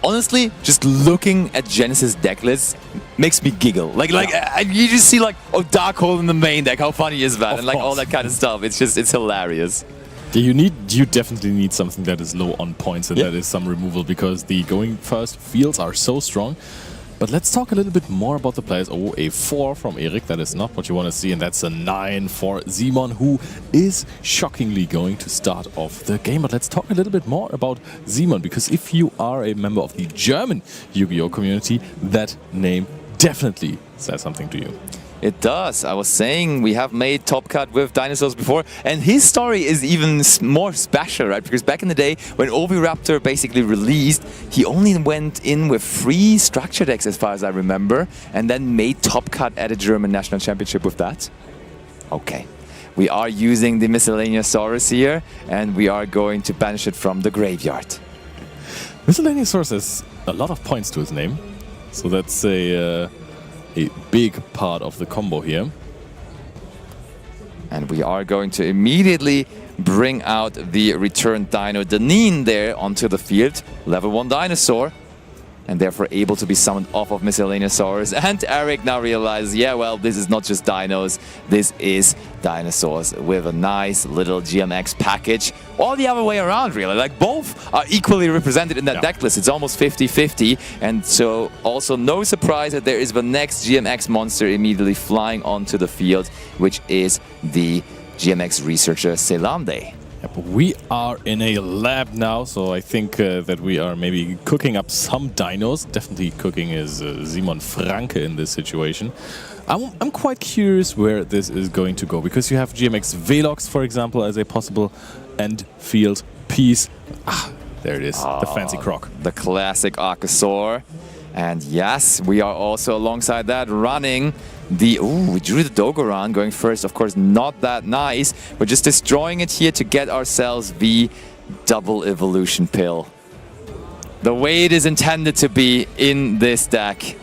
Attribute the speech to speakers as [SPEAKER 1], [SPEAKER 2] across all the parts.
[SPEAKER 1] Honestly, just looking at Genesys deck list makes me giggle. You just see Dark Hole in the main deck. How funny is that? And all that kind of stuff. It's hilarious.
[SPEAKER 2] You definitely need something that is low on points and that is some removal, because the going first fields are so strong. But let's talk a little bit more about the players. Oh, a 4 from Erik. That is not what you want to see. And that's a 9 for Simon, who is shockingly going to start off the game. But let's talk a little bit more about Simon, because if you are a member of the German Yu-Gi-Oh community, that name definitely says something to you.
[SPEAKER 1] It does. I was saying we have made Top Cut with dinosaurs before, and his story is even more special, right? Because back in the day, when Oviraptor basically released, he only went in with 3 structure decks, as far as I remember, and then made Top Cut at a German national championship with that. Okay. We are using the Miscellaneousaurus here, and we are going to banish it from the graveyard.
[SPEAKER 2] Miscellaneousaurus has a lot of points to his name, so that's a big part of the combo here.
[SPEAKER 1] And we are going to immediately bring out the returned dino Deneen there onto the field. Level 1 dinosaur. And therefore able to be summoned off of Miscellaneousaurus. And Erik now realizes, yeah, well, this is not just dinos, this is dinosaurs with a nice little GMX package. All the other way around, really. Both are equally represented in that deck list. It's almost 50-50. And so also no surprise that there is the next GMX monster immediately flying onto the field, which is the GMX researcher Selande.
[SPEAKER 2] But we are in a lab now, so I think that we are maybe cooking up some dinos. Definitely cooking is Simon Franke in this situation. I'm quite curious where this is going to go, because you have GMX Velox, for example, as a possible end field piece. There it is, the fancy croc.
[SPEAKER 1] The classic Archosaur. And yes, we are also alongside that running the... Ooh, we drew the Dogoran going first. Of course, not that nice. We're just destroying it here to get ourselves the double evolution pill. The way it is intended to be in this deck.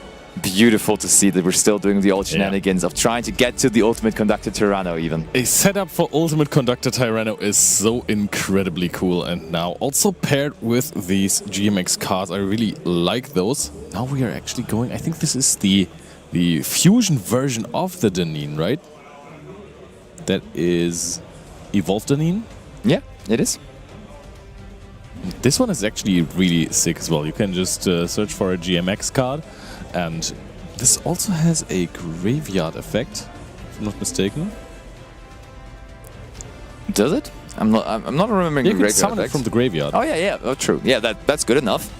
[SPEAKER 1] Beautiful to see that we're still doing the old shenanigans of trying to get to the Ultimate Conductor Tyranno even.
[SPEAKER 2] A setup for Ultimate Conductor Tyranno is so incredibly cool, and now also paired with these GMX cards. I really like those. Now we are actually going, I think this is the fusion version of the Deneen, right? That is Evolved Deneen?
[SPEAKER 1] Yeah, it is.
[SPEAKER 2] This one is actually really sick as well. You can just search for a GMX card. And this also has a graveyard effect, if I'm not mistaken.
[SPEAKER 1] Does it? I'm not remembering the graveyard effect.
[SPEAKER 2] You can summon it from the graveyard.
[SPEAKER 1] Oh yeah. Oh true. Yeah, that's good enough.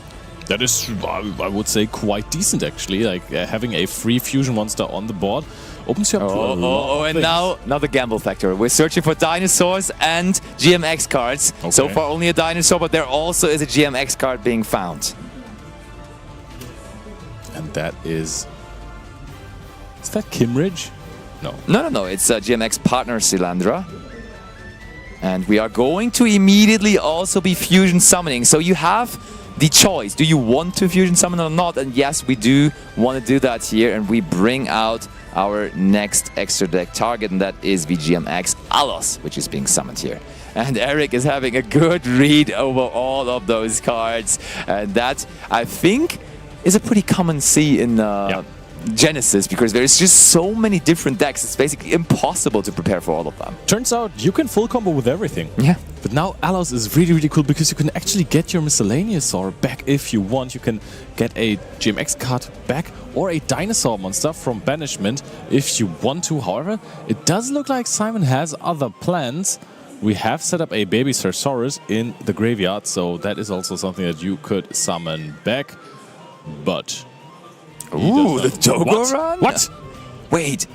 [SPEAKER 2] That is, I would say, quite decent actually. Having a free fusion monster on the board opens you up to a lot of
[SPEAKER 1] and now the gamble factor. We're searching for dinosaurs and GMX cards. Okay. So far only a dinosaur, but there also is a GMX card being found.
[SPEAKER 2] And that is that Kimridge? No.
[SPEAKER 1] No. It's GMX partner Silandra. And we are going to immediately also be fusion summoning. So you have the choice. Do you want to fusion summon or not? And yes, we do want to do that here. And we bring out our next extra deck target. And that is the GMX Alos, which is being summoned here. And Erik is having a good read over all of those cards. And that, I think, is a pretty common see in Genesys, because there's just so many different decks. It's basically impossible to prepare for all of them.
[SPEAKER 2] Turns out you can full combo with everything.
[SPEAKER 1] Yeah.
[SPEAKER 2] But now Alos is really, really cool, because you can actually get your Miscellaneousaur back if you want. You can get a GMX card back or a dinosaur monster from banishment if you want to. However, it does look like Simon has other plans. We have set up a baby Cersaurus in the graveyard, so that is also something that you could summon back. But...
[SPEAKER 1] Ooh, the Dogoran?
[SPEAKER 2] What?
[SPEAKER 1] Wait,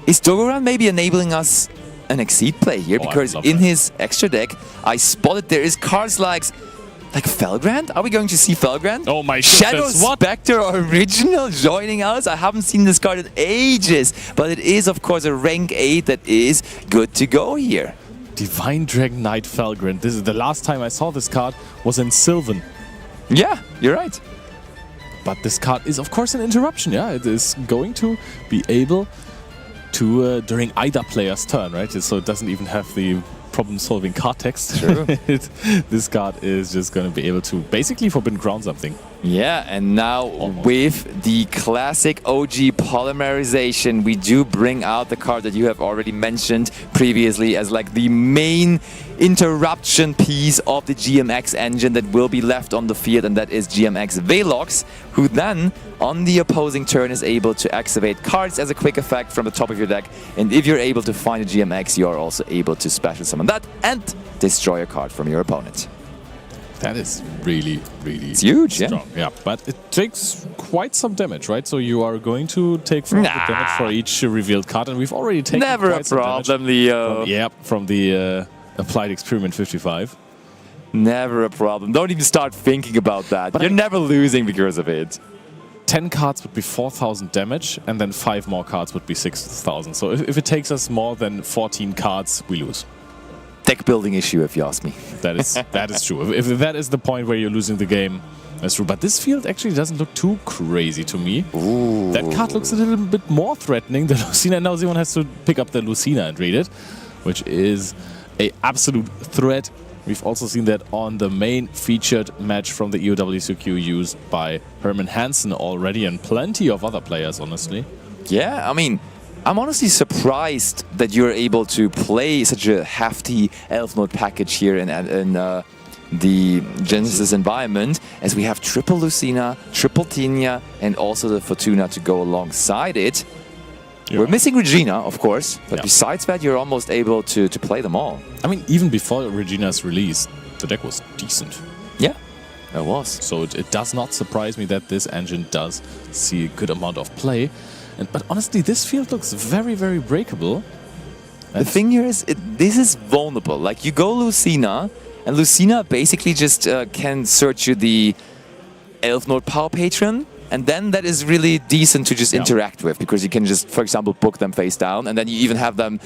[SPEAKER 1] is Dogoran maybe enabling us an Exceed play here? Because in his extra deck, I spotted there is cards like Felgrand? Are we going to see Felgrand?
[SPEAKER 2] Oh my
[SPEAKER 1] Shadow Spectre Original joining us? I haven't seen this card in ages, but it is of course a rank 8 that is good to go here.
[SPEAKER 2] Divine Dragon Knight Felgrand. This is the last time I saw this card was in Sylvan.
[SPEAKER 1] Yeah, you're right.
[SPEAKER 2] But this card is, of course, an interruption. Yeah, it is going to be able to, during either player's turn, right? So it doesn't even have the problem-solving card text.
[SPEAKER 1] True.
[SPEAKER 2] This card is just going to be able to basically Forbidden Crown something.
[SPEAKER 1] Yeah, and now with the classic OG polymerization, we do bring out the card that you have already mentioned previously as like the main interruption piece of the GMX engine that will be left on the field, and that is GMX Velox, who then on the opposing turn is able to activate cards as a quick effect from the top of your deck, and if you're able to find a GMX, you are also able to special summon that and destroy a card from your opponent.
[SPEAKER 2] That is really, really
[SPEAKER 1] It's huge,
[SPEAKER 2] strong. Yeah, but it takes quite some damage, right? So you are going to take 400 damage for each revealed card, and we've already taken
[SPEAKER 1] Never
[SPEAKER 2] quite
[SPEAKER 1] a
[SPEAKER 2] some damage
[SPEAKER 1] problem, Leo.
[SPEAKER 2] from the Applied Experiment 55.
[SPEAKER 1] Never a problem. Don't even start thinking about that.
[SPEAKER 2] But
[SPEAKER 1] You're never losing because of it.
[SPEAKER 2] 10 cards would be 4,000 damage, and then 5 more cards would be 6,000. So if it takes us more than 14 cards, we lose.
[SPEAKER 1] Deck building issue, if you ask me.
[SPEAKER 2] That is true. If that is the point where you're losing the game, that's true. But this field actually doesn't look too crazy to me.
[SPEAKER 1] Ooh.
[SPEAKER 2] That card looks a little bit more threatening than Lucina. Now Simon has to pick up the Lucina and read it, which is an absolute threat. We've also seen that on the main featured match from the WCQ used by Herman Hansen already, and plenty of other players, honestly.
[SPEAKER 1] Yeah, I mean, I'm honestly surprised that you're able to play such a hefty Elf Node package here in the Genesys environment, as we have triple Lucina, triple Tinia, and also the Fortuna to go alongside it.
[SPEAKER 2] Yeah.
[SPEAKER 1] We're missing Regina, of course, but
[SPEAKER 2] Yeah.
[SPEAKER 1] besides that, you're almost able to play them all.
[SPEAKER 2] I mean, even before Regina's release, the deck was decent.
[SPEAKER 1] Yeah, it was.
[SPEAKER 2] So it does not surprise me that this engine does see a good amount of play. But honestly, this field looks very, very breakable.
[SPEAKER 1] The thing here is, this is vulnerable. Like, you go Lucina, and Lucina basically just can search you the Elf Node Power Patron, and then that is really decent to just interact with, because you can just, for example, book them face down, and then you even have them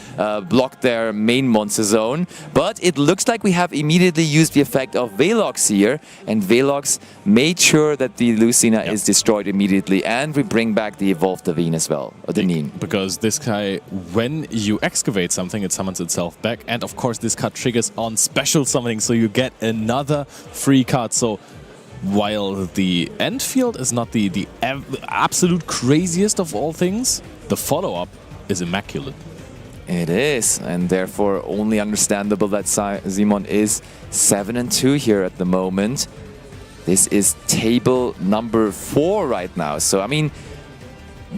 [SPEAKER 1] block their main monster zone. But it looks like we have immediately used the effect of Velox here, and Velox made sure that the Lucina is destroyed immediately, and we bring back the Evolved Davine as well, or Deneen.
[SPEAKER 2] Because this guy, when you excavate something, it summons itself back, and of course this card triggers on special summoning, so you get another free card. So while the end field is not the absolute craziest of all things, the follow-up is immaculate.
[SPEAKER 1] It is, and therefore only understandable that Simon is 7-2 here at the moment. This is table number 4 right now. So, I mean,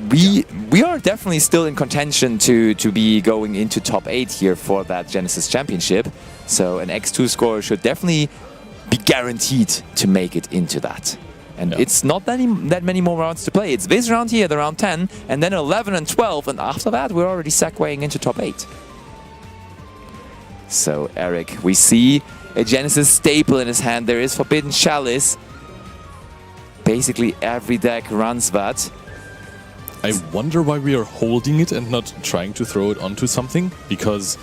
[SPEAKER 1] we are definitely still in contention to be going into top 8 here for that Genesys Championship. So an X2 score should definitely be guaranteed to make it into that. And it's not that many more rounds to play. It's this round here, the round 10, and then 11 and 12, and after that we're already segueing into top 8. So Erik, we see a Genesys staple in his hand. There is Forbidden Chalice. Basically every deck runs that.
[SPEAKER 2] I wonder why we are holding it and not trying to throw it onto something, because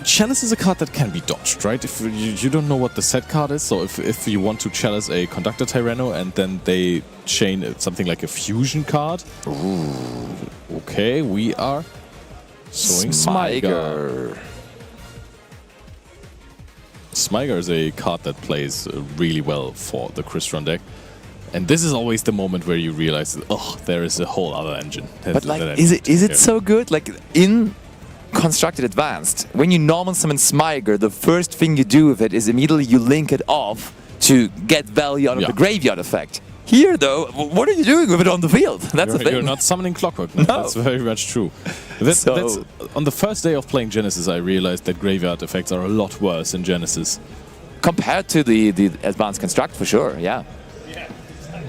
[SPEAKER 2] Chalice is a card that can be dodged, right? If you don't know what the set card is, so if you want to chalice a Conductor Tyranno and then they chain something like a fusion card.
[SPEAKER 1] Ooh.
[SPEAKER 2] Okay, we are showing Smyger. Smyger is a card that plays really well for the Crystron deck. And this is always the moment where you realize, oh, there is a whole other engine.
[SPEAKER 1] But like, is it so good? Like, in Constructed Advanced, when you normal summon Smyger, the first thing you do with it is immediately you link it off to get value out of the graveyard effect. Here, though, what are you doing with it on the field? That's the thing.
[SPEAKER 2] You're not summoning Clockwork. No, that's very much true. That's, on the first day of playing Genesys, I realized that graveyard effects are a lot worse in Genesys.
[SPEAKER 1] Compared to the Advanced Construct, for sure, yeah.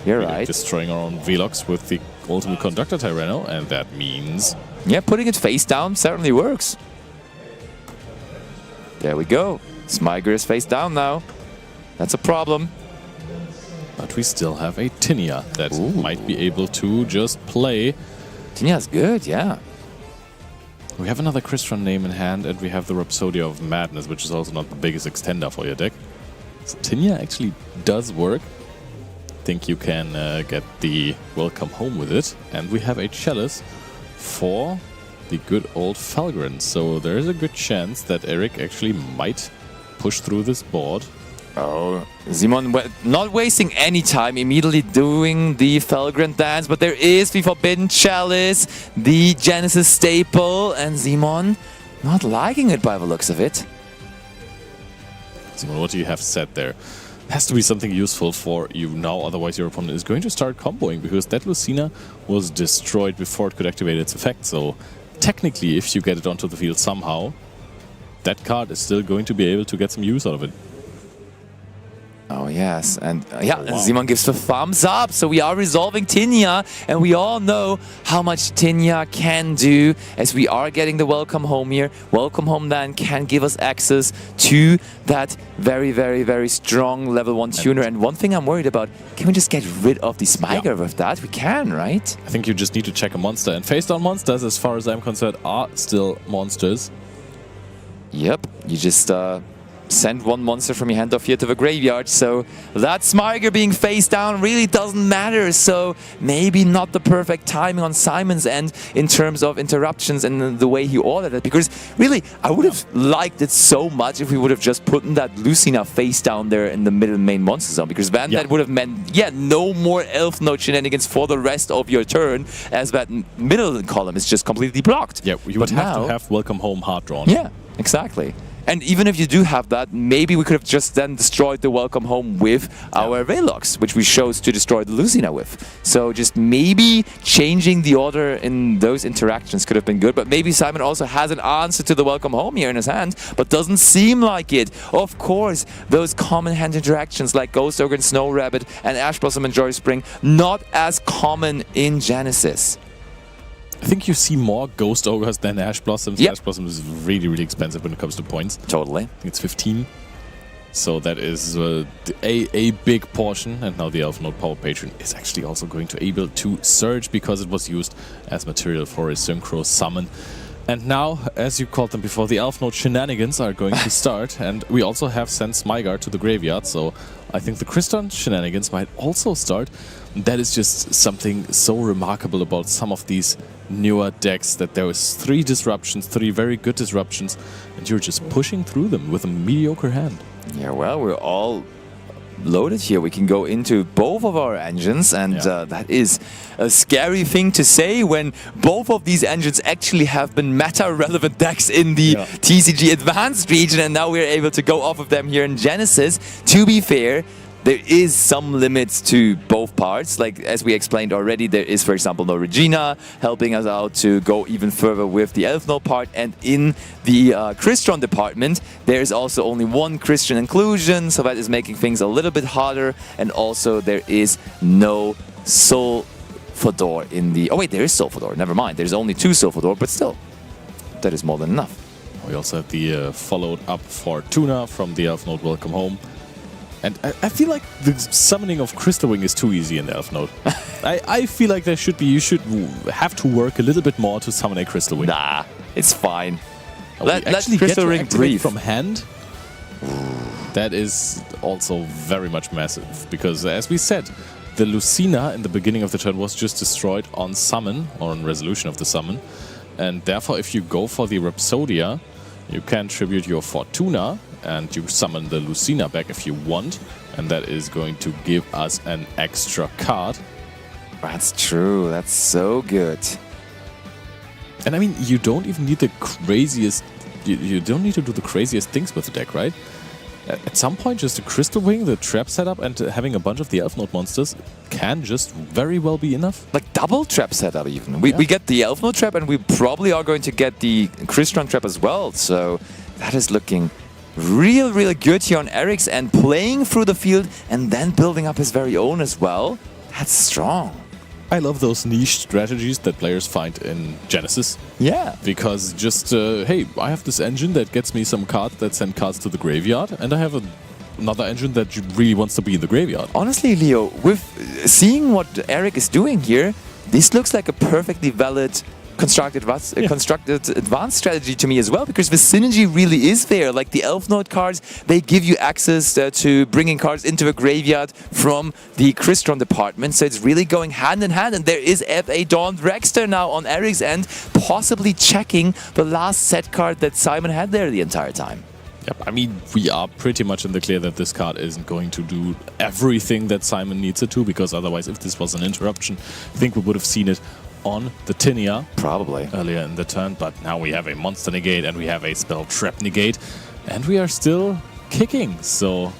[SPEAKER 1] You're right.
[SPEAKER 2] Destroying our own Velox with the Ultimate Conductor Tyranno, and that means...
[SPEAKER 1] Yeah, putting it face down certainly works. There we go. Smyger is face down now. That's a problem.
[SPEAKER 2] But we still have a Tinia that might be able to just play.
[SPEAKER 1] Tinia's good, yeah.
[SPEAKER 2] We have another Crystron name in hand, and we have the Rhapsodia of Madness, which is also not the biggest extender for your deck. So Tinia actually does work. I think you can get the welcome home with it. And we have a Chalice for the good old Falgren. So there is a good chance that Erik actually might push through this board.
[SPEAKER 1] Oh, Simon not wasting any time, immediately doing the Felgrand dance, but there is the Forbidden Chalice, the Genesys staple, and Simon not liking it by the looks of it.
[SPEAKER 2] Simon, what do you have said there? Has to be something useful for you now, otherwise your opponent is going to start comboing, because that Lucina was destroyed before it could activate its effect, so technically if you get it onto the field somehow, that card is still going to be able to get some use out of it.
[SPEAKER 1] Oh yes, and wow. Simon gives the thumbs up, so we are resolving Tinya, and we all know how much Tinya can do, as we are getting the Welcome Home here. Welcome Home then can give us access to that very, very, very strong level 1 tuner, and one thing I'm worried about, can we just get rid of the Smiger with that? We can, right?
[SPEAKER 2] I think you just need to check a monster, and face down monsters, as far as I'm concerned, are still monsters.
[SPEAKER 1] Yep, you just send one monster from your hand off here to the graveyard, so that Smiger being face down really doesn't matter, so maybe not the perfect timing on Simon's end in terms of interruptions and the way he ordered it, because really, I would have liked it so much if we would have just put that Lucina face down there in the middle main monster zone, because then that would have meant, no more Elf Node shenanigans for the rest of your turn, as that middle column is just completely blocked.
[SPEAKER 2] Yeah, you would have to have Welcome Home hard drawn.
[SPEAKER 1] Yeah, exactly. And even if you do have that, maybe we could have just then destroyed the Welcome Home with our Velox, which we chose to destroy the Lucina with. So just maybe changing the order in those interactions could have been good. But maybe Simon also has an answer to the Welcome Home here in his hand, but doesn't seem like it. Of course, those common hand interactions like Ghost Ogre and Snow Rabbit and Ash Blossom and Joy Spring, not as common in Genesys.
[SPEAKER 2] I think you see more Ghost Ogres than Ash Blossoms.
[SPEAKER 1] Yep.
[SPEAKER 2] Ash Blossom is really, really expensive when it comes to points.
[SPEAKER 1] Totally.
[SPEAKER 2] I think it's 15. So that is a big portion. And now the Elf Node Power Patron is actually also going to be able to surge because it was used as material for a Synchro Summon. And now, as you called them before, the Elf Node shenanigans are going to start. And we also have sent Smigar to the graveyard. So I think the Crystron shenanigans might also start. That is just something so remarkable about some of these newer decks, that there was 3 disruptions, 3 very good disruptions, and you're just pushing through them with a mediocre hand.
[SPEAKER 1] Yeah, well, we're all loaded here. We can go into both of our engines, and that is a scary thing to say when both of these engines actually have been meta-relevant decks in the TCG Advanced region, and now we're able to go off of them here in Genesys. To be fair, there is some limits to both parts. Like, as we explained already, there is, for example, no Regina helping us out to go even further with the Elf Node part. And in the Crystron department, there is also only one Christian inclusion, so that is making things a little bit harder. And also, there is no Soul Fodor in the... Oh wait, there is Soul Fodor. Never mind. There's only 2 Soul Fodor, but still, that is more than enough.
[SPEAKER 2] We also have the followed up Fortuna from the Elf Node Welcome Home. And I feel like the summoning of Crystal Wing is too easy in the Elf Node. I feel like you should have to work a little bit more to summon a Crystal Wing.
[SPEAKER 1] Nah, it's fine.
[SPEAKER 2] Let Crystal Ring breathe from hand. That is also very much massive, because as we said, the Lucina in the beginning of the turn was just destroyed on summon, or on resolution of the summon. And therefore, if you go for the Rhapsodia, you can tribute your Fortuna, and you summon the Lucina back if you want, and that is going to give us an extra card.
[SPEAKER 1] That's true, that's so good.
[SPEAKER 2] And I mean, you don't even need the craziest... You don't need to do the craziest things with the deck, right? At some point, just a Crystal Wing, the trap setup, and having a bunch of the Elf Node monsters can just very well be enough.
[SPEAKER 1] Like double trap setup even. We get the Elf Node trap, and we probably are going to get the Crystron trap as well, so that is looking really good here on Erik's end, playing through the field and then building up his very own as well. That's strong.
[SPEAKER 2] I love those niche strategies that players find in Genesys.
[SPEAKER 1] Yeah.
[SPEAKER 2] Because just, hey, I have this engine that gets me some cards that send cards to the graveyard, and I have another engine that really wants to be in the graveyard.
[SPEAKER 1] Honestly, Leo, with seeing what Erik is doing here, this looks like a perfectly valid constructed advanced strategy to me as well, because the synergy really is there. Like the Elf Node cards, they give you access to bringing cards into the graveyard from the Crystron department, so it's really going hand in hand. And there is FA Dawn Dragster now on Erik's end, possibly checking the last set card that Simon had there the entire time.
[SPEAKER 2] Yep. I mean, we are pretty much in the clear that this card isn't going to do everything that Simon needs it to, because otherwise, if this was an interruption, I think we would have seen it on the Tinia.
[SPEAKER 1] Probably.
[SPEAKER 2] Earlier in the turn, but now we have a Monster Negate and we have a Spell Trap Negate, and we are still kicking, so...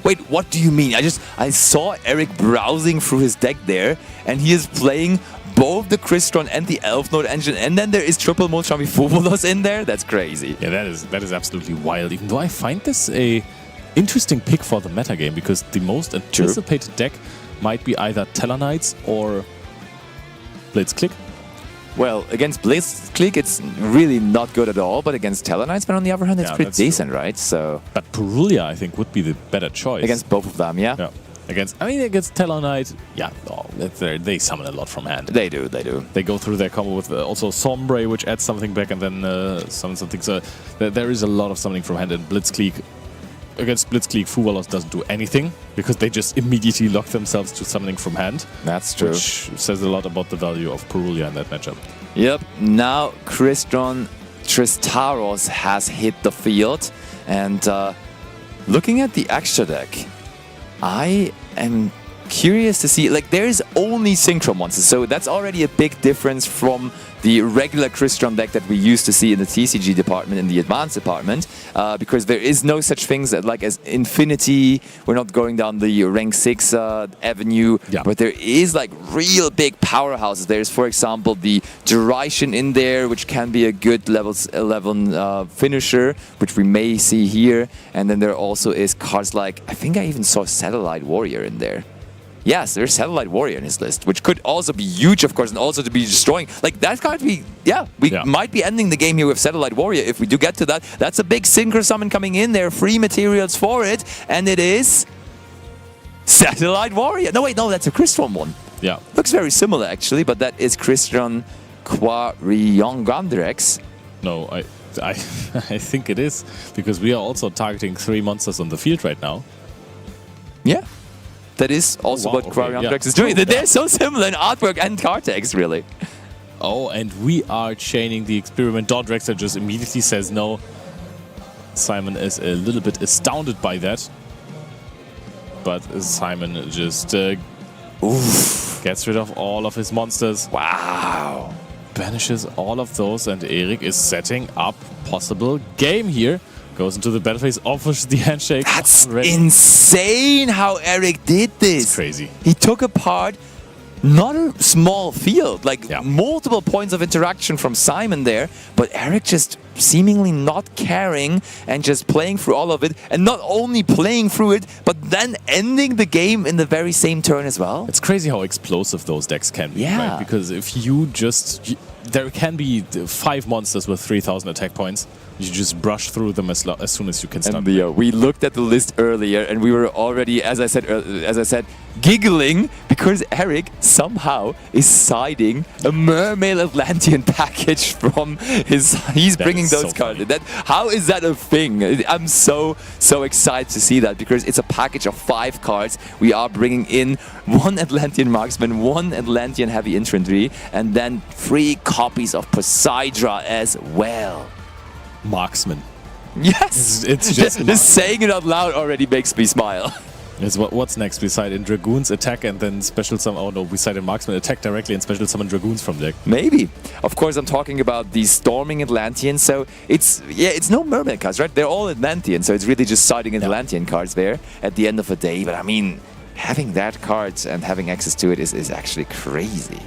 [SPEAKER 1] Wait, what do you mean? I saw Erik browsing through his deck there, and he is playing both the Crystron and the Elf Node engine, and then there is triple Molchami Fubulos in there? That's crazy.
[SPEAKER 2] Yeah, that is absolutely wild, even though I find this a interesting pick for the metagame, because the most anticipated deck might be either Talonites or Blitzkrieg.
[SPEAKER 1] Well, against Blitzkrieg, it's really not good at all, but against Talonites, but on the other hand, it's pretty decent, right? So,
[SPEAKER 2] but Purulia, I think, would be the better choice.
[SPEAKER 1] Against both of them, yeah?
[SPEAKER 2] Yeah. Against Talonite, yeah, they summon a lot from hand.
[SPEAKER 1] They do.
[SPEAKER 2] They go through their combo with also Sombre, which adds something back, and then summon something. So there is a lot of summoning from hand, and Blitzkrieg, against Blitzkrieg, Fuvalos doesn't do anything, because they just immediately lock themselves to summoning from hand.
[SPEAKER 1] That's true.
[SPEAKER 2] Which says a lot about the value of Purulia in that matchup.
[SPEAKER 1] Yep, now Crystron Tristaros has hit the field, and looking at the extra deck, I am curious to see, like, there is only Synchro monsters, so that's already a big difference from the regular Crystron deck that we used to see in the TCG department, in the advanced department, because there is no such things like as Infinity. We're not going down the rank 6 avenue, but there is like real big powerhouses. There's, for example, the Duration in there, which can be a good level 11 finisher, which we may see here. And then there also is cards like, I think I even saw Satellite Warrior in there. Yes, there's Satellite Warrior in his list, which could also be huge, of course, and also to be destroying. Like, that card, we might be ending the game here with Satellite Warrior if we do get to that. That's a big Synchro Summon coming in there, free materials for it, and it is Satellite Warrior. No, wait, no, that's a Crystron one.
[SPEAKER 2] Yeah.
[SPEAKER 1] Looks very similar, actually, but that is Crystron Quariongandrax.
[SPEAKER 2] No, I think it is, because we are also targeting 3 monsters on the field right now.
[SPEAKER 1] Yeah. That is also what Quariongandrax is doing. They're so similar in artwork and card text, really.
[SPEAKER 2] Oh, and we are chaining the experiment. Dodrexer just immediately says no. Simon is a little bit astounded by that. But Simon just gets rid of all of his monsters.
[SPEAKER 1] Wow.
[SPEAKER 2] Banishes all of those, and Erik is setting up possible game here. Goes into the battle phase, offers the handshake.
[SPEAKER 1] That's insane how Erik did this.
[SPEAKER 2] It's crazy.
[SPEAKER 1] He took apart not a small field, like multiple points of interaction from Simon there, but Erik just seemingly not caring and just playing through all of it, and not only playing through it, but then ending the game in the very same turn as well.
[SPEAKER 2] It's crazy how explosive those decks can be, right? Because if you just... There can be 5 monsters with 3,000 attack points. You just brush through them as soon as you can start.
[SPEAKER 1] And we looked at the list earlier, and we were already, as I said, giggling because Erik somehow is siding a Mermaid Atlantean package from his. He's bringing those cards. How is that a thing? I'm so excited to see that, because it's a package of 5 cards. We are bringing in 1 Atlantean Marksman, 1 Atlantean Heavy Infantry, and then 3 copies of Poseidra as well.
[SPEAKER 2] Marksman.
[SPEAKER 1] Yes!
[SPEAKER 2] It's just
[SPEAKER 1] saying it out loud already makes me smile.
[SPEAKER 2] Yes, what's next? We side in Dragoons attack and then special summon. Oh no, we side in Marksman attack directly and special summon Dragoons from deck.
[SPEAKER 1] Maybe. Of course, I'm talking about the Storming Atlantean. So it's no Mermaid cards, right? They're all Atlantean, so it's really just siding Atlantean cards there at the end of the day. But I mean, having that card and having access to it is actually crazy.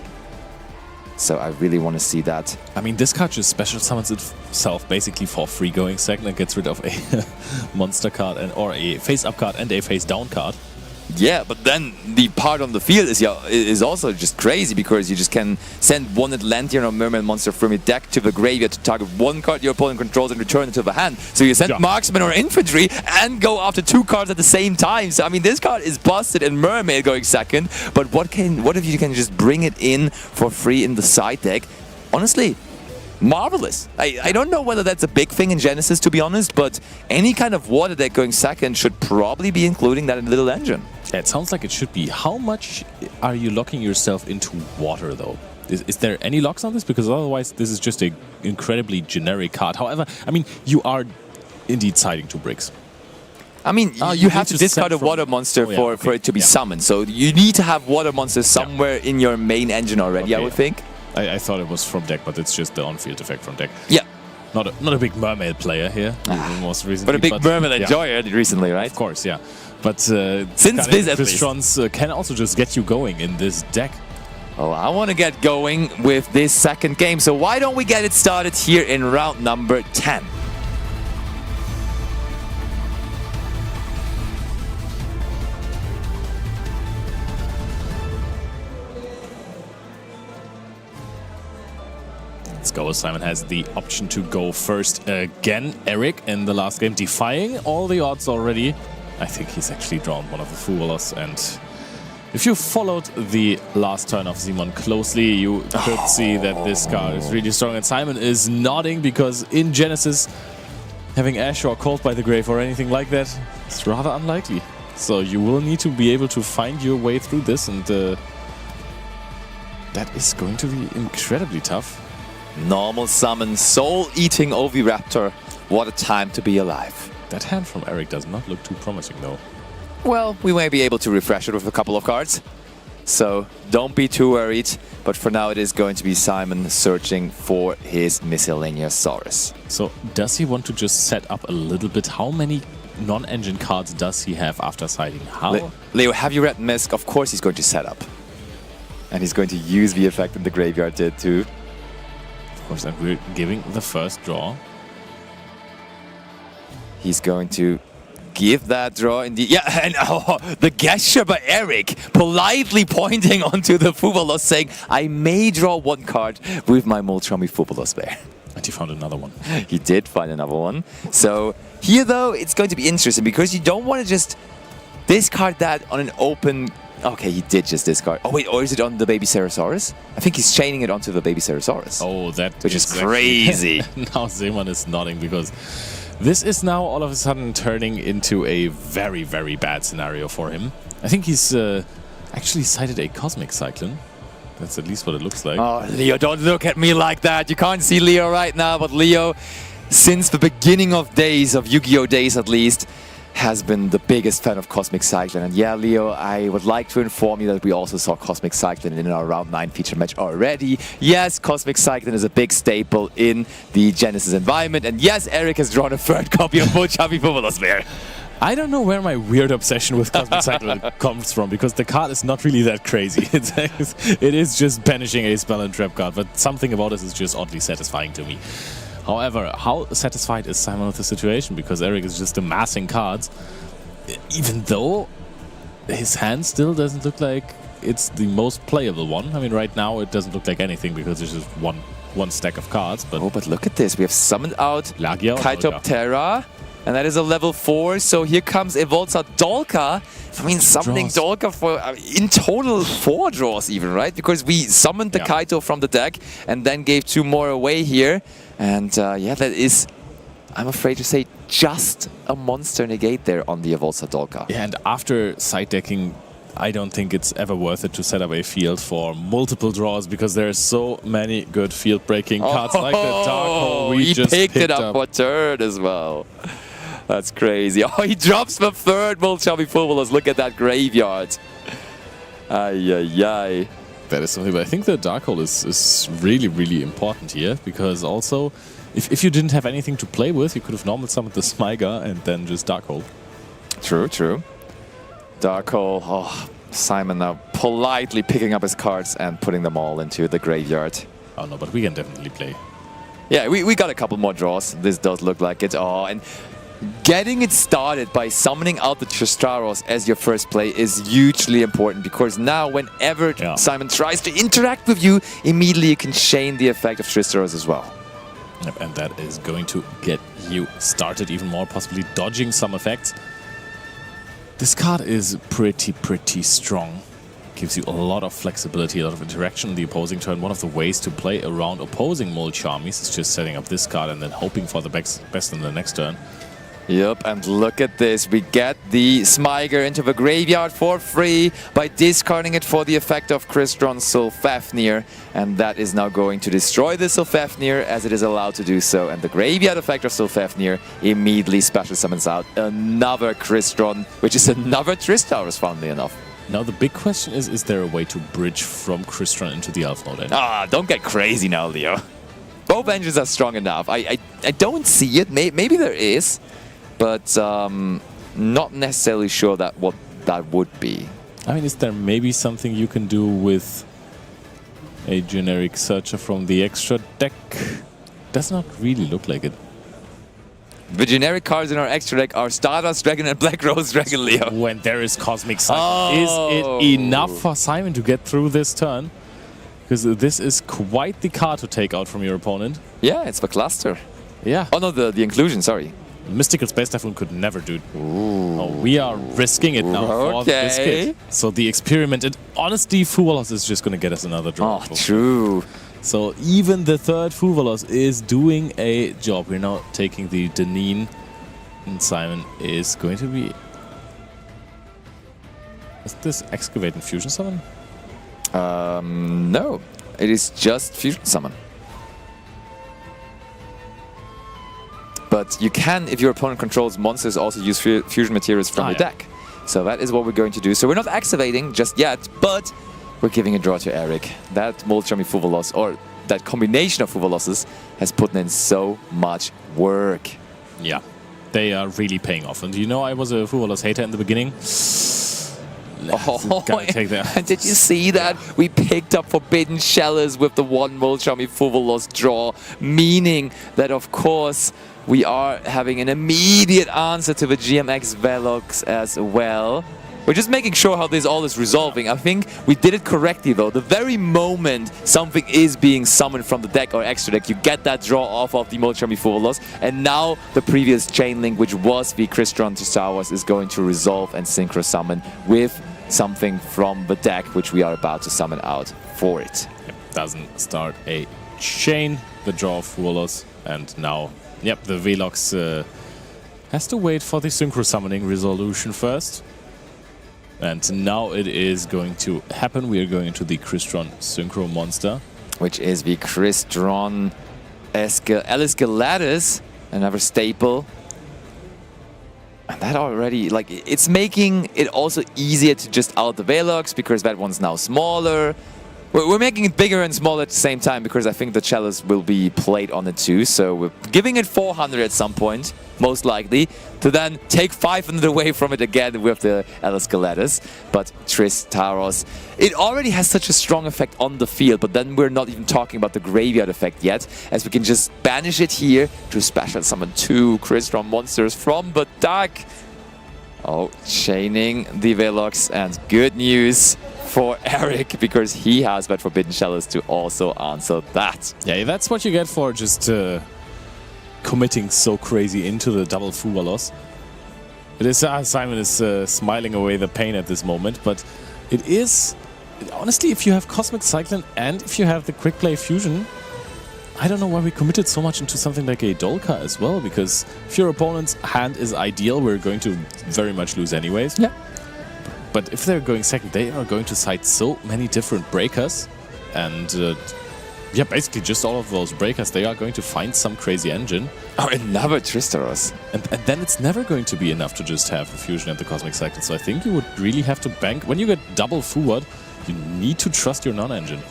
[SPEAKER 1] So I really want to see that.
[SPEAKER 2] I mean, this card just special summons itself basically for free going second and gets rid of a monster card or a face-up card and a face-down card.
[SPEAKER 1] Yeah, but then the part on the field is also just crazy, because you just can send 1 Atlantean or Mermaid monster from your deck to the graveyard to target 1 card your opponent controls and return it to the hand. So you send Marksman or Infantry and go after 2 cards at the same time. So I mean, this card is busted in Mermaid going second, but what if you can just bring it in for free in the side deck? Honestly, marvelous. I don't know whether that's a big thing in Genesys, to be honest, but any kind of water deck going second should probably be including that in Little Engine.
[SPEAKER 2] Yeah, it sounds like it should be. How much are you locking yourself into water, though? Is there any locks on this? Because otherwise, this is just an incredibly generic card. However, I mean, you are indeed siding 2 bricks.
[SPEAKER 1] I mean,
[SPEAKER 2] Oh,
[SPEAKER 1] you
[SPEAKER 2] you
[SPEAKER 1] have
[SPEAKER 2] need
[SPEAKER 1] to
[SPEAKER 2] to
[SPEAKER 1] discard
[SPEAKER 2] set
[SPEAKER 1] a
[SPEAKER 2] from-
[SPEAKER 1] water monster
[SPEAKER 2] Oh, yeah,
[SPEAKER 1] for
[SPEAKER 2] okay.
[SPEAKER 1] it to be
[SPEAKER 2] Yeah.
[SPEAKER 1] summoned. So you need to have water monsters somewhere in your main engine already, I
[SPEAKER 2] Okay,
[SPEAKER 1] would
[SPEAKER 2] yeah.
[SPEAKER 1] think.
[SPEAKER 2] I thought it was from deck, but it's just the on-field effect from deck.
[SPEAKER 1] Yeah.
[SPEAKER 2] Not a big mermaid player here, most recently.
[SPEAKER 1] But a big mermaid
[SPEAKER 2] yeah,
[SPEAKER 1] enjoyer recently, right?
[SPEAKER 2] Of course, yeah. But
[SPEAKER 1] Since this, at least.
[SPEAKER 2] Crystrons can also just get you going in this deck.
[SPEAKER 1] Oh, I want to get going with this second game. So why don't we get it started here in round number 10?
[SPEAKER 2] Let's go. Simon has the option to go first again. Erik in the last game defying all the odds already. I think he's actually drawn one of the Fuwalas, and if you followed the last turn of Simon closely, you could see that this card is really strong. And Simon is nodding because in Genesys, having Ash or Cold by the Grave or anything like that is rather unlikely. So you will need to be able to find your way through this, and that is going to be incredibly tough.
[SPEAKER 1] Normal summon, soul-eating Oviraptor. What a time to be alive.
[SPEAKER 2] That hand from Erik does not look too promising, though.
[SPEAKER 1] Well, we may be able to refresh it with a couple of cards. So don't be too worried. But for now, it is going to be Simon searching for his miscellaneous Saurus.
[SPEAKER 2] So does he want to just set up a little bit? How many non-engine cards does he have after siding? How?
[SPEAKER 1] Leo, have you read Misk? Of course he's going to set up. And he's going to use the effect in the graveyard there too.
[SPEAKER 2] Of course, and we're giving the first draw.
[SPEAKER 1] He's going to give that draw indeed. Yeah, and the gesture by Erik, politely pointing onto the Fuwalos, saying, I may draw one card with my Molchami Fuwalos there.
[SPEAKER 2] And he found another one.
[SPEAKER 1] He did find another one. So here, though, it's going to be interesting because you don't want to just discard that on an open... Okay, he did just discard. Oh, wait, or is it on the baby Ceratosaurus? I think he's chaining it onto the baby Ceratosaurus.
[SPEAKER 2] Oh, that
[SPEAKER 1] which is crazy.
[SPEAKER 2] Now Simon is nodding because this is now all of a sudden turning into a very, very bad scenario for him. I think he's actually cited a Cosmic Cyclone. That's at least what it looks like.
[SPEAKER 1] Oh, Leo, don't look at me like that. You can't see Leo right now, but Leo, since the beginning of days, of Yu-Gi-Oh! Days at least, has been the biggest fan of Cosmic Cyclone. And yeah, Leo, I would like to inform you that we also saw Cosmic Cyclone in our Round 9 feature match already. Yes, Cosmic Cyclone is a big staple in the Genesys environment. And yes, Erik has drawn a third copy of Molchami Fuwalos there.
[SPEAKER 2] I don't know where my weird obsession with Cosmic Cyclone comes from, because the card is not really that crazy. It is just banishing a spell and trap card, but something about it is just oddly satisfying to me. However, how satisfied is Simon with the situation? Because Erik is just amassing cards, even though his hand still doesn't look like it's the most playable one. I mean, right now it doesn't look like anything because it's just one stack of cards. But
[SPEAKER 1] oh, but look at this. We have summoned out
[SPEAKER 2] Lagia
[SPEAKER 1] Kaitoptera, and that is a level 4. So here comes Evolza Dolka. I mean, summoning Dolka for, in total, 4 draws even, right? Because we summoned the Kaito from the deck and then gave 2 more away here. And yeah, that is, I'm afraid to say, just a monster negate there on the Evolza Dolka.
[SPEAKER 2] Yeah, and after side decking, I don't think it's ever worth it to set up a field for multiple draws, because there's so many good field breaking cards like the Dark Hole we just
[SPEAKER 1] picked it up for turn as well. That's crazy. Oh, he drops the third Molchami Fuwalos. Look at that graveyard. Ay, ay, ay.
[SPEAKER 2] That is something, but I think the Dark Hole is really, really important here, because also, if you didn't have anything to play with, you could have normal summoned the Smyga and then just Dark Hole.
[SPEAKER 1] True, true. Dark Hole. Oh, Simon now politely picking up his cards and putting them all into the graveyard.
[SPEAKER 2] Oh no, but we can definitely play.
[SPEAKER 1] Yeah, we got a couple more draws. This does look like it. Oh, and getting it started by summoning out the Tristaros as your first play is hugely important, because now whenever Simon tries to interact with you, immediately you can chain the effect of Tristaros as well.
[SPEAKER 2] Yep, and that is going to get you started even more, possibly dodging some effects. This card is pretty strong. Gives you a lot of flexibility, a lot of interaction in the opposing turn. One of the ways to play around opposing Molchamis is just setting up this card and then hoping for the best in the next turn.
[SPEAKER 1] Yep, and look at this. We get the Smiger into the graveyard for free by discarding it for the effect of Crystron Sulfafnir. And that is now going to destroy the Sulfafnir as it is allowed to do so. And the graveyard effect of Sulfafnir immediately special summons out another Crystron, which is another Tristaurus, funnily enough.
[SPEAKER 2] Now the big question is there a way to bridge from Crystron into the Elf Node engine?
[SPEAKER 1] Ah, don't get crazy now, Leo. Both engines are strong enough. I don't see it. Maybe there is. But not necessarily sure that what that would be.
[SPEAKER 2] I mean, is there maybe something you can do with a generic searcher from the extra deck? Does not really look like it.
[SPEAKER 1] The generic cards in our extra deck are Stardust Dragon and Black Rose Dragon, Leo.
[SPEAKER 2] When there is Cosmic Cycle. Is it enough for Simon to get through this turn? Because this is quite the card to take out from your opponent.
[SPEAKER 1] Yeah, it's the cluster.
[SPEAKER 2] Yeah.
[SPEAKER 1] Oh no, the inclusion, sorry.
[SPEAKER 2] Mystical Space Typhoon could never do it. Oh, we are risking it now for the biscuit. So the experiment and honestly, Fuvalos is just going to get us another draw.
[SPEAKER 1] Oh, true.
[SPEAKER 2] So even the third Fuvalos is doing a job. We're now taking the Deneen, and Simon is going to be... Is this Excavate and Fusion Summon?
[SPEAKER 1] No. It is just Fusion Summon. But you can, if your opponent controls monsters, also use fusion materials from your deck. So that is what we're going to do. So we're not activating just yet, but we're giving a draw to Erik. That Molchami Fuvalos, or that combination of Fuvaloses, has put in so much work.
[SPEAKER 2] Yeah, they are really paying off. And you know, I was a Fuvalos hater in the beginning.
[SPEAKER 1] Oh,
[SPEAKER 2] take that.
[SPEAKER 1] And did you see that? We picked up Forbidden Chalice with the one Molchami Fuvalos draw, meaning that, of course, we are having an immediate answer to the GMX Velox as well. We're just making sure how this all is resolving. I think we did it correctly, though. The very moment something is being summoned from the deck or extra deck, you get that draw off of the Molchami Fuvalos. And now the previous chain link, which was the Crystron to Star Wars, is going to resolve and synchro summon with something from the deck, which we are about to summon out for it.
[SPEAKER 2] Yep, doesn't start a chain, the draw of Fuvalos, and now... Yep, the Velox has to wait for the Synchro Summoning resolution first. And now it is going to happen. We are going into the Crystron Synchro Monster.
[SPEAKER 1] Which is the Crystron Eliscalatus, another staple. And that already, like, it's making it also easier to just out the Velox, because that one's now smaller. We're making it bigger and smaller at the same time, because I think the Chalice will be played on it too. So we're giving it 400 at some point, most likely, to then take 500 away from it again with the Eliscalatus. But Tristaurus, it already has such a strong effect on the field, but then we're not even talking about the graveyard effect yet, as we can just banish it here to special summon 2 Crystron monsters from the deck. Oh, chaining the Velox, and good news for Erik, because he has that Forbidden Chalice to also answer that.
[SPEAKER 2] Yeah, that's what you get for just committing so crazy into the double Fuvalos. It is Simon is smiling away the pain at this moment, but it is honestly, if you have Cosmic Cyclone and if you have the Quick Play Fusion, I don't know why we committed so much into something like a Dolka as well, because if your opponent's hand is ideal, we're going to very much lose anyways.
[SPEAKER 1] Yeah.
[SPEAKER 2] But if they're going second, they are going to cite so many different breakers. And yeah, basically just all of those breakers, they are going to find some crazy engine.
[SPEAKER 1] Oh, another Tristaurus.
[SPEAKER 2] And then it's never going to be enough to just have the Fusion and the Cosmic Cycle. So I think you would really have to bank. When you get double forward, you need to trust your non-engine.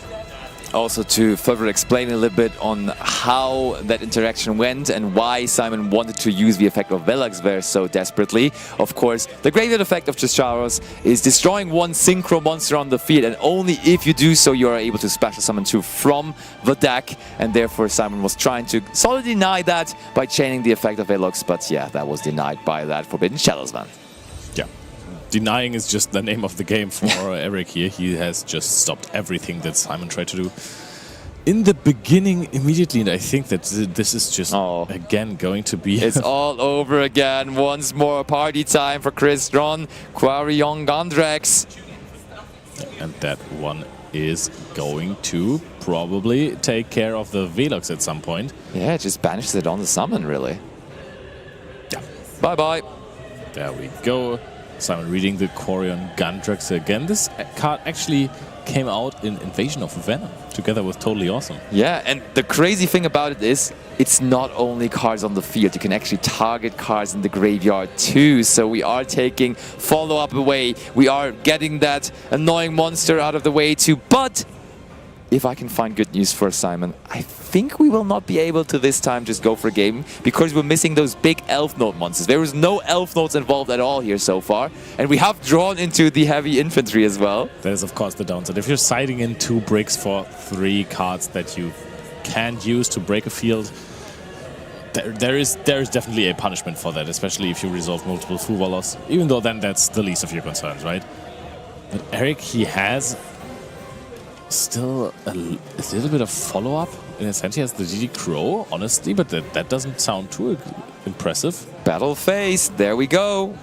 [SPEAKER 1] Also, to further explain a little bit on how that interaction went and why Simon wanted to use the effect of Velox there so desperately. Of course, the graveyard effect of Tristaurus is destroying one synchro monster on the field, and only if you do so, you are able to special summon 2 from the deck, and therefore Simon was trying to solidly deny that by chaining the effect of Velox, but yeah, that was denied by that Forbidden Chalice man.
[SPEAKER 2] Yeah. Denying is just the name of the game for Erik here. He has just stopped everything that Simon tried to do in the beginning immediately, and I think that this is just, again, going to be...
[SPEAKER 1] It's all over again. Once more party time for Crystron, Quarion Gondrex.
[SPEAKER 2] And that one is going to probably take care of the Velox at some point.
[SPEAKER 1] Yeah, it just banishes it on the summon, really.
[SPEAKER 2] Yeah.
[SPEAKER 1] Bye-bye.
[SPEAKER 2] There we go. Simon reading the Quarion Gundrax again. This card actually came out in Invasion of Venom together with Totally Awesome.
[SPEAKER 1] Yeah, and the crazy thing about it is it's not only cards on the field. You can actually target cards in the graveyard too. So we are taking follow-up away. We are getting that annoying monster out of the way too. But if I can find good news for Simon, I think we will not be able to this time just go for a game because we're missing those big Elf Node monsters. There was no Elf Nodes involved at all here so far. And we have drawn into the heavy infantry as well.
[SPEAKER 2] That is, of course, the downside. If you're siding in 2 bricks for 3 cards that you can't use to break a field, there is definitely a punishment for that, especially if you resolve multiple Fuvalos, even though then that's the least of your concerns, right? But Erik, he has still a little bit of follow-up. In a sense, he has the DD Crow, honestly, but that doesn't sound too impressive.
[SPEAKER 1] Battle phase, there we go.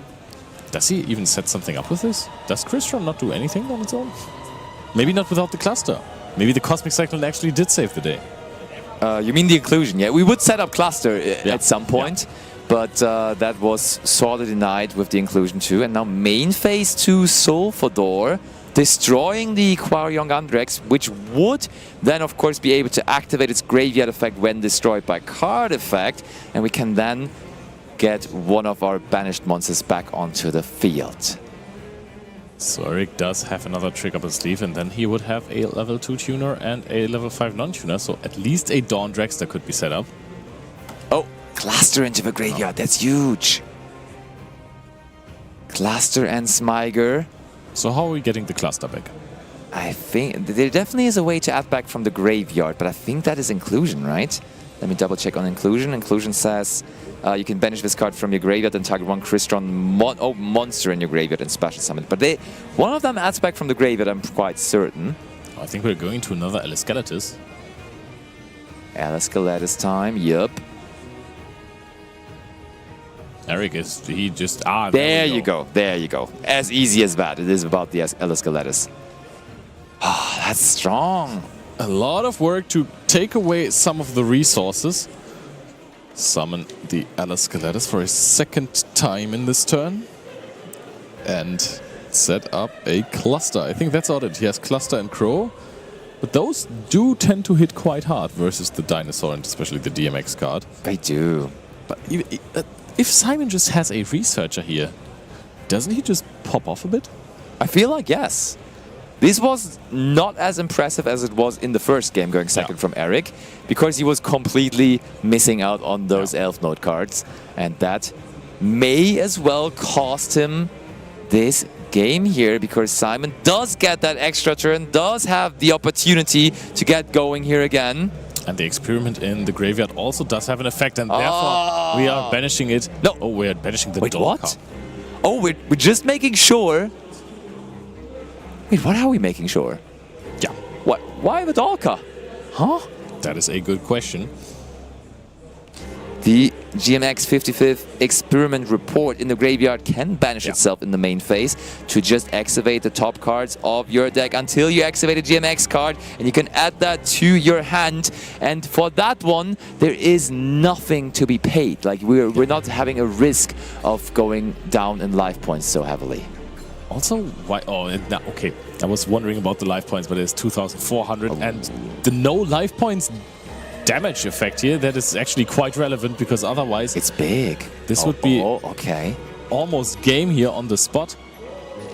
[SPEAKER 2] Does he even set something up with this? Does Crystron not do anything on its own? Maybe not without the cluster. Maybe the Cosmic Cyclone actually did save the day.
[SPEAKER 1] You mean the inclusion? Yeah, we would set up cluster at some point, but that was sorely denied with the inclusion too. And now main phase 2 Sulfador, destroying the Quarion Gundrax, which would then of course be able to activate its graveyard effect when destroyed by card effect, and we can then get one of our banished monsters back onto the field.
[SPEAKER 2] So Erik does have another trick up his sleeve, and then he would have a level 2 tuner and a level 5 non-tuner, so at least a Dawn Dragster could be set up.
[SPEAKER 1] Oh, cluster into the graveyard, that's huge. Cluster and Smyger.
[SPEAKER 2] So how are we getting the cluster back?
[SPEAKER 1] I think there definitely is a way to add back from the graveyard, but I think that is inclusion, right? Let me double check on inclusion. Inclusion says you can banish this card from your graveyard and target one Crystron monster in your graveyard and special summon it. But one of them adds back from the graveyard, I'm quite certain.
[SPEAKER 2] I think we're going to another Eliscalatus.
[SPEAKER 1] Eliscalatus time, yup.
[SPEAKER 2] Erik is, he just,
[SPEAKER 1] there you go, there you go. As easy as that, it is about the Eliscalatus. Ah, that's strong.
[SPEAKER 2] A lot of work to take away some of the resources. Summon the Eliscalatus for a 2nd time in this turn. And set up a cluster. I think that's all it. He has cluster and crow. But those do tend to hit quite hard versus the dinosaur and especially the DMX card.
[SPEAKER 1] They do.
[SPEAKER 2] But if Simon just has a researcher here, doesn't he just pop off a bit?
[SPEAKER 1] I feel like yes. This was not as impressive as it was in the first game going second from Erik, because he was completely missing out on those Elf Node cards, and that may as well cost him this game here, because Simon does get that extra turn, does have the opportunity to get going here again.
[SPEAKER 2] And the experiment in the graveyard also does have an effect, and therefore we are banishing it.
[SPEAKER 1] No.
[SPEAKER 2] Oh, we're banishing the
[SPEAKER 1] Wait,
[SPEAKER 2] Dolka.
[SPEAKER 1] what? Oh, we're just making sure. Wait, what are we making sure?
[SPEAKER 2] Yeah.
[SPEAKER 1] What? Why the Dolka? Huh?
[SPEAKER 2] That is a good question.
[SPEAKER 1] The GMX 55th experiment report in the graveyard can banish itself in the main phase to just activate the top cards of your deck until you activate a GMX card, and you can add that to your hand. And for that one, there is nothing to be paid. Like we're not having a risk of going down in life points so heavily.
[SPEAKER 2] Also, why? Oh, okay. I was wondering about the life points, but it's 2,400, and the no life points damage effect here, that is actually quite relevant, because otherwise
[SPEAKER 1] it's big.
[SPEAKER 2] This would be
[SPEAKER 1] okay.
[SPEAKER 2] Almost game here on the spot.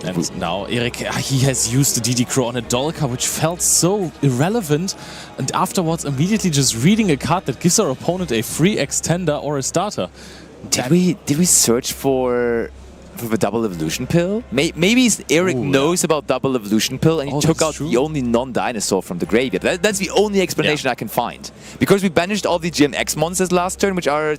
[SPEAKER 2] And now Erik, he has used the DD Crow on a Dolka, which felt so irrelevant, and afterwards immediately just reading a card that gives our opponent a free extender or a starter.
[SPEAKER 1] Did we search for the double evolution pill? Maybe Erik knows about double evolution pill, and he took out the only non-dinosaur from the graveyard. That's the only explanation I can find. Because we banished all the GMX monsters last turn, which are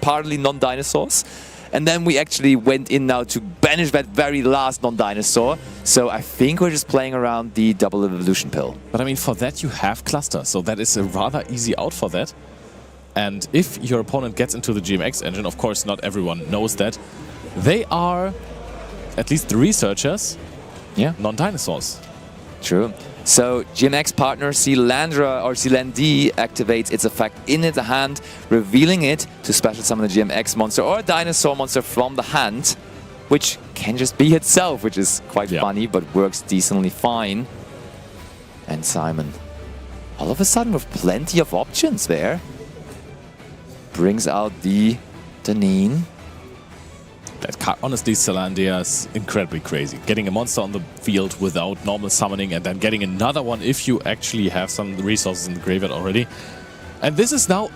[SPEAKER 1] partly non-dinosaurs. And then we actually went in now to banish that very last non-dinosaur. So I think we're just playing around the double evolution pill.
[SPEAKER 2] But I mean, for that you have cluster, so that is a rather easy out for that. And if your opponent gets into the GMX engine, of course not everyone knows that, they are, at least the researchers, non-dinosaurs.
[SPEAKER 1] True. So GMX partner Silandra or Silendi activates its effect in its hand, revealing it to special summon a GMX monster or a dinosaur monster from the hand, which can just be itself, which is quite funny, but works decently fine. And Simon, all of a sudden with plenty of options there, brings out the Deneen.
[SPEAKER 2] That card, honestly, Silandia is incredibly crazy. Getting a monster on the field without normal summoning and then getting another one if you actually have some resources in the graveyard already. And this is now,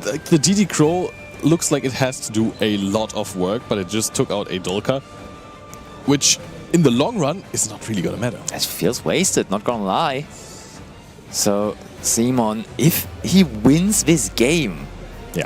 [SPEAKER 2] like, the DD Crow looks like it has to do a lot of work, but it just took out a Dolka, which in the long run is not really gonna matter.
[SPEAKER 1] It feels wasted, not gonna lie. So Simon, if he wins this game,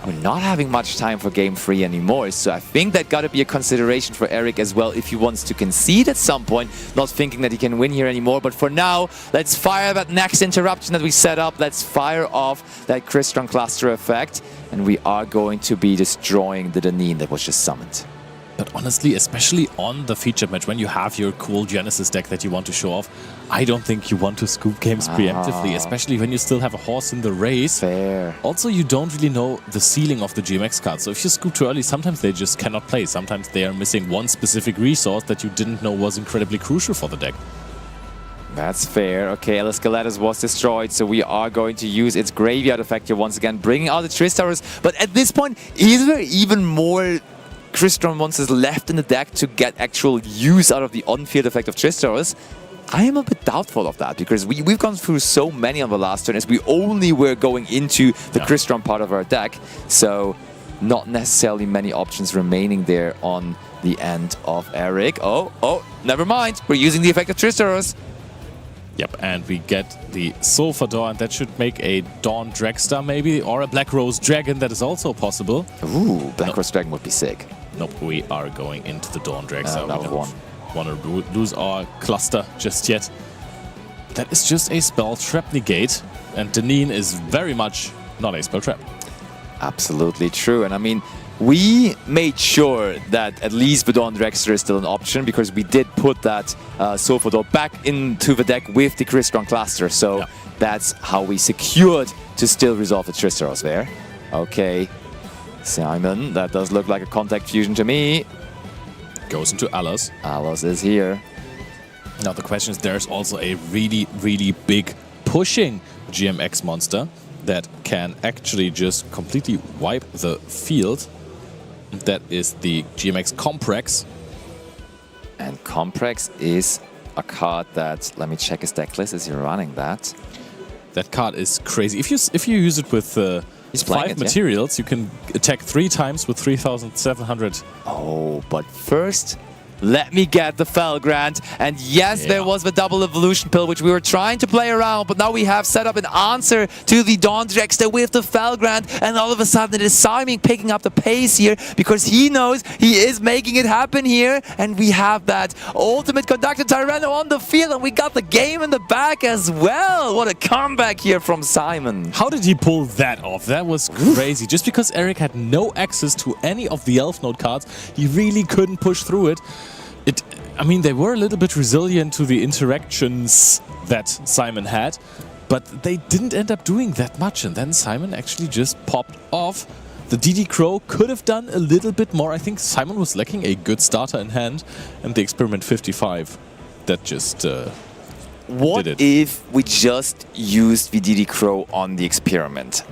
[SPEAKER 1] we're not having much time for game 3 anymore, so I think that got to be a consideration for Erik as well if he wants to concede at some point, not thinking that he can win here anymore. But for now, let's fire that next interruption that we set up. Let's fire off that Crystron cluster effect, and we are going to be destroying the Deneen that was just summoned.
[SPEAKER 2] But honestly, especially on the feature match, when you have your cool Genesys deck that you want to show off, I don't think you want to scoop games preemptively, especially when you still have a horse in the race.
[SPEAKER 1] Fair.
[SPEAKER 2] Also, you don't really know the ceiling of the GMX cards. So if you scoop too early, sometimes they just cannot play. Sometimes they are missing one specific resource that you didn't know was incredibly crucial for the deck.
[SPEAKER 1] That's fair. Okay, Elascalatus was destroyed, so we are going to use its graveyard effect here once again, bringing out the Tristaurus. But at this point, is there even more Crystron monsters left in the deck to get actual use out of the on-field effect of Tristaurus? I am a bit doubtful of that, because we've gone through so many on the last turn as we only were going into the Crystron part of our deck, so not necessarily many options remaining there on the end of Erik. Oh, never mind. We're using the effect of Tristaurus.
[SPEAKER 2] Yep, and we get the Sulfador, and that should make a Dawn Dragster maybe, or a Black Rose Dragon, that is also possible.
[SPEAKER 1] Ooh, Black Rose Dragon would be sick.
[SPEAKER 2] Nope, we are going into the Dawn Dragster. We
[SPEAKER 1] Another one.
[SPEAKER 2] Want to lose our cluster just yet. That is just a spell trap negate, and Deneen is very much not a spell trap.
[SPEAKER 1] Absolutely true, and I mean, we made sure that at least the Dawn Dragster is still an option, because we did put that Sulfador back into the deck with the Crystron cluster, so that's how we secured to still resolve the Tristaurus there. Okay, Simon, that does look like a contact fusion to me.
[SPEAKER 2] Goes into Alos.
[SPEAKER 1] Alos is here.
[SPEAKER 2] Now the question is, there's also a really, really big pushing GMX monster that can actually just completely wipe the field. That is the GMX Comprex.
[SPEAKER 1] And Comprex is a card that, let me check his deck list, is he running that?
[SPEAKER 2] That card is crazy. If you use it with 5 materials, you can attack 3 times with 3,700.
[SPEAKER 1] Oh, but first, let me get the Felgrand. And yes, there was the double evolution pill, which we were trying to play around, but now we have set up an answer to the Dawn Dragster with the Felgrand, and all of a sudden it is Simon picking up the pace here, because he knows he is making it happen here, and we have that ultimate conductor Tyranno on the field, and we got the game in the back as well. What a comeback here from Simon.
[SPEAKER 2] How did he pull that off? That was crazy. Just because Erik had no access to any of the Elf Node cards, he really couldn't push through it. I mean, they were a little bit resilient to the interactions that Simon had, but they didn't end up doing that much, and then Simon actually just popped off. The DD Crow could have done a little bit more. I think Simon was lacking a good starter in hand, and the Experiment 55, that just did it.
[SPEAKER 1] What if we just used the DD Crow on the Experiment?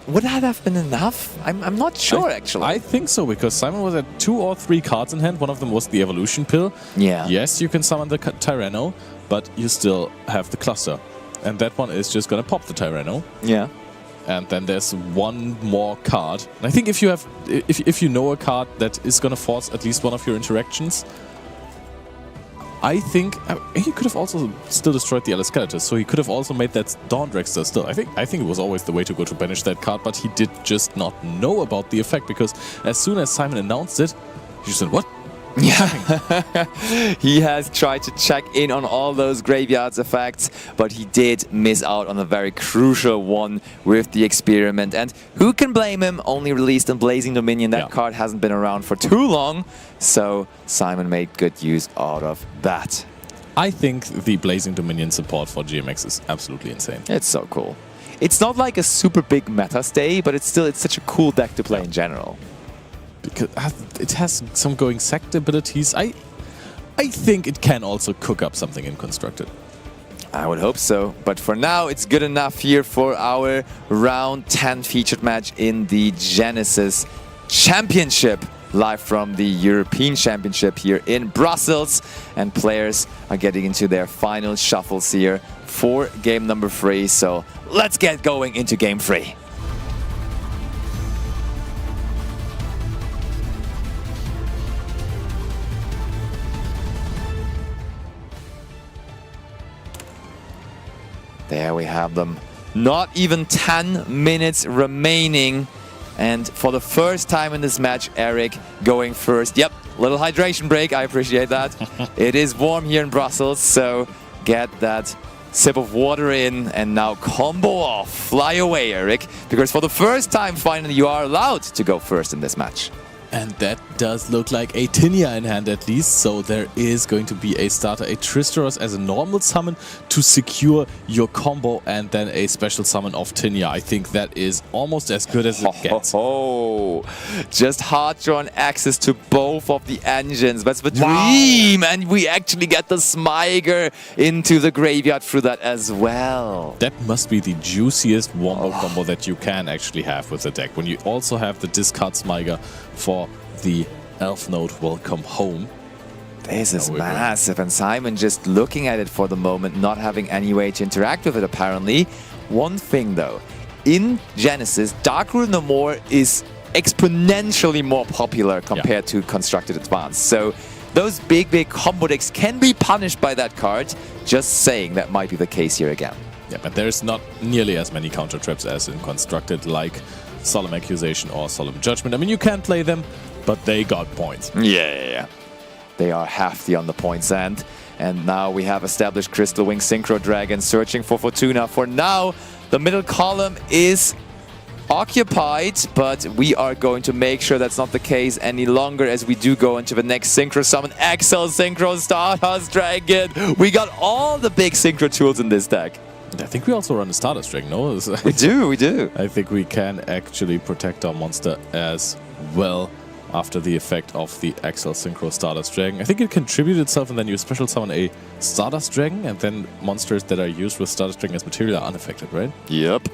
[SPEAKER 1] Would that have been enough? I'm not sure, actually.
[SPEAKER 2] I think so, because Simon was at 2 or 3 cards in hand. One of them was the Evolution Pill.
[SPEAKER 1] Yeah.
[SPEAKER 2] Yes, you can summon the Tyranno, but you still have the cluster. And that one is just going to pop the Tyranno.
[SPEAKER 1] Yeah.
[SPEAKER 2] And then there's one more card. And I think if you have, if you know a card that is going to force at least one of your interactions, I think he could have also still destroyed the Elascalatus, so he could have also made that Dawn Dragster still. I think it was always the way to go to banish that card, but he did just not know about the effect, because as soon as Simon announced it, he just said, what?
[SPEAKER 1] Yeah, he has tried to check in on all those graveyards effects, but he did miss out on a very crucial one with the Experiment. And who can blame him? Only released in Blazing Dominion. That card hasn't been around for too long, so Simon made good use out of that.
[SPEAKER 2] I think the Blazing Dominion support for GMX is absolutely insane.
[SPEAKER 1] It's so cool. It's not like a super big meta stay, but it's such a cool deck to play in general.
[SPEAKER 2] Because it has some going sect abilities. I think it can also cook up something in Constructed.
[SPEAKER 1] I would hope so, but for now it's good enough here for our round 10 featured match in the Genesys Championship, live from the European Championship here in Brussels, and players are getting into their final shuffles here for game number 3, so let's get going into game 3. There we have them. Not even 10 minutes remaining. And for the first time in this match, Erik going first. Yep, little hydration break. I appreciate that. It is warm here in Brussels, so get that sip of water in and now combo off. Fly away, Erik, because for the first time, finally, you are allowed to go first in this match.
[SPEAKER 2] And that does look like a Tinia in hand at least, so there is going to be a starter, a Tristeros as a normal summon to secure your combo, and then a special summon of Tinia. I think that is almost as good as it gets.
[SPEAKER 1] Just hard-drawn access to both of the engines. That's the dream! Wow. And we actually get the Smyger into the graveyard through that as well.
[SPEAKER 2] That must be the juiciest wombo combo that you can actually have with the deck. When you also have the discard Smyger for the Elf Node will come home.
[SPEAKER 1] This is massive, and Simon just looking at it for the moment, not having any way to interact with it apparently. One thing though, in Genesys, Darkroot No More is exponentially more popular compared to Constructed Advance. So those big combo decks can be punished by that card. Just saying that might be the case here again.
[SPEAKER 2] Yeah, but there's not nearly as many counter traps as in Constructed, like Solemn Accusation or Solemn Judgment. I mean, you can play them, but they got points.
[SPEAKER 1] Yeah. They are hefty on the points end. And now we have established Crystal Wing Synchro Dragon searching for Fortuna. For now, the middle column is occupied, but we are going to make sure that's not the case any longer as we do go into the next Synchro Summon. Excel Synchro Stardust Dragon. We got all the big Synchro tools in this deck.
[SPEAKER 2] I think we also run a Stardust Dragon, no?
[SPEAKER 1] We do.
[SPEAKER 2] I think we can actually protect our monster as well after the effect of the Excel Synchro Stardust Dragon. I think it contributes itself, and then you special summon a Stardust Dragon, and then monsters that are used with Stardust Dragon as material are unaffected, right?
[SPEAKER 1] Yep.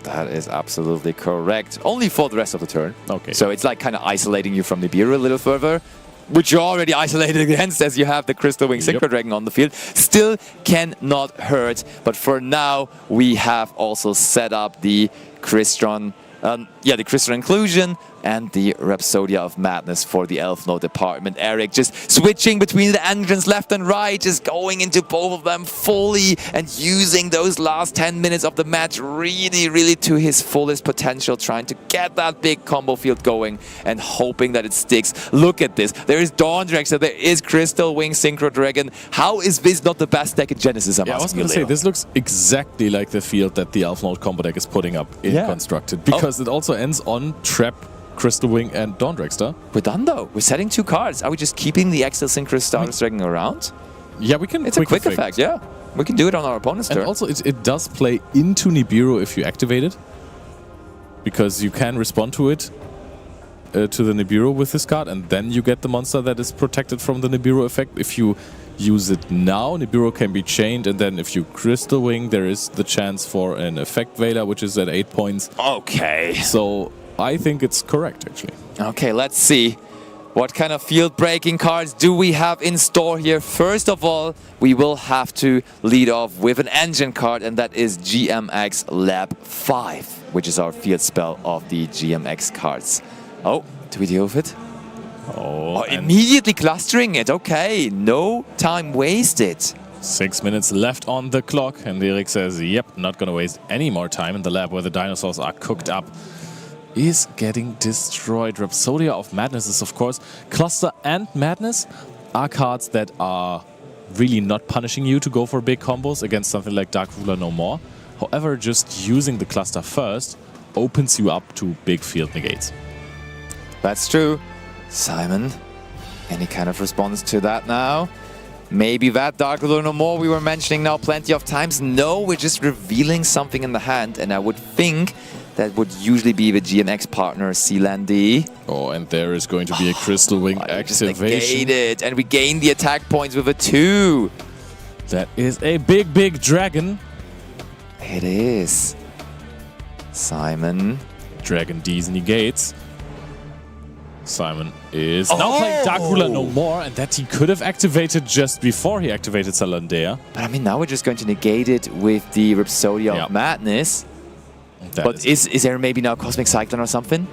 [SPEAKER 1] That is absolutely correct. Only for the rest of the turn.
[SPEAKER 2] Okay.
[SPEAKER 1] So it's like kind of isolating you from Nibiru a little further, which you're already isolated against as you have the Crystal Wing Synchro Dragon on the field. Still cannot hurt, but for now we have also set up the Crystron, the Crystron Inclusion and the Rhapsodia of Madness for the Elf Node department. Erik just switching between the engines left and right, just going into both of them fully and using those last 10 minutes of the match really to his fullest potential, trying to get that big combo field going and hoping that it sticks. Look at this. There is Dawn Dragster, there is Crystal Wing Synchro Dragon. How is this not the best deck in Genesys?
[SPEAKER 2] I was going to say, this looks exactly like the field that the Elf Node combo deck is putting up in Constructed, because it also ends on Trap, Crystal Wing, and Dawn Dragster.
[SPEAKER 1] We're done though. We're setting 2 cards. Are we just keeping the Excel Synchro Stardust Dragon around?
[SPEAKER 2] Yeah, we can.
[SPEAKER 1] It's a quick effect, yeah. We can do it on our opponent's turn.
[SPEAKER 2] And also, it does play into Nibiru if you activate it, because you can respond to it, to the Nibiru with this card, and then you get the monster that is protected from the Nibiru effect. If you use it now, Nibiru can be chained, and then if you Crystal Wing, there is the chance for an Effect Veiler, which is at 8 points.
[SPEAKER 1] Okay.
[SPEAKER 2] So I think it's correct, actually.
[SPEAKER 1] Okay, let's see. What kind of field-breaking cards do we have in store here? First of all, we will have to lead off with an engine card, and that is GMX Lab 5, which is our field spell of the GMX cards. Oh, do we deal with it?
[SPEAKER 2] Oh,
[SPEAKER 1] immediately clustering it. Okay, no time wasted.
[SPEAKER 2] 6 minutes left on the clock, and Erik says, yep, not going to waste any more time in the lab where the dinosaurs are cooked up. Is getting destroyed. Rhapsodia of Madness is, of course, Cluster and Madness are cards that are really not punishing you to go for big combos against something like Dark Ruler No More. However, just using the Cluster first opens you up to big field negates.
[SPEAKER 1] That's true. Simon, any kind of response to that now? Maybe that Dark Ruler no more we were mentioning now plenty of times. No, we're just revealing something in the hand, and I would think that would usually be the GMX partner, Sealandy.
[SPEAKER 2] Oh, and there is going to be a Crystal Wing activation.
[SPEAKER 1] Just negate it, and we gain the attack points with a 2.
[SPEAKER 2] That is a big, big dragon.
[SPEAKER 1] It is. Simon.
[SPEAKER 2] Dragon D's negates. Simon is now playing Dark Ruler no more, and that he could have activated just before he activated Salandea.
[SPEAKER 1] But I mean, now we're just going to negate it with the Rhapsodia of Madness. But is there maybe now Cosmic Cyclone or something?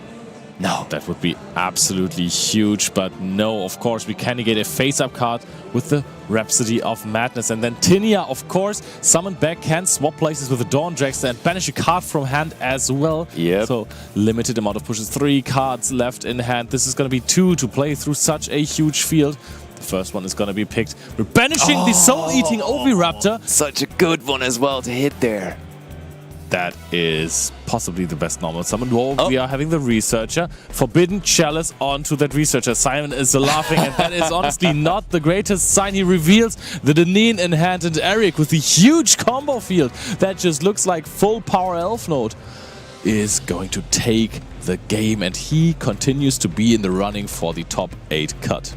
[SPEAKER 1] No.
[SPEAKER 2] That would be absolutely huge, but no, of course, we can negate a face-up card with the Rhapsody of Madness. And then Tinia, of course, summoned back, can swap places with the Dawn Dragster and banish a card from hand as well.
[SPEAKER 1] Yep.
[SPEAKER 2] So, limited amount of pushes, 3 cards left in hand. This is going to be 2 to play through such a huge field. The first one is going to be picked. We're banishing the Soul-Eating Oviraptor.
[SPEAKER 1] Such a good one as well to hit there.
[SPEAKER 2] That is possibly the best normal summon. Whoa, we are having the Researcher. Forbidden Chalice onto that Researcher. Simon is laughing, and that is honestly not the greatest sign. He reveals the Deneen in hand, and Erik with the huge combo field that just looks like full power Elf Node is going to take the game, and he continues to be in the running for the top 8 cut.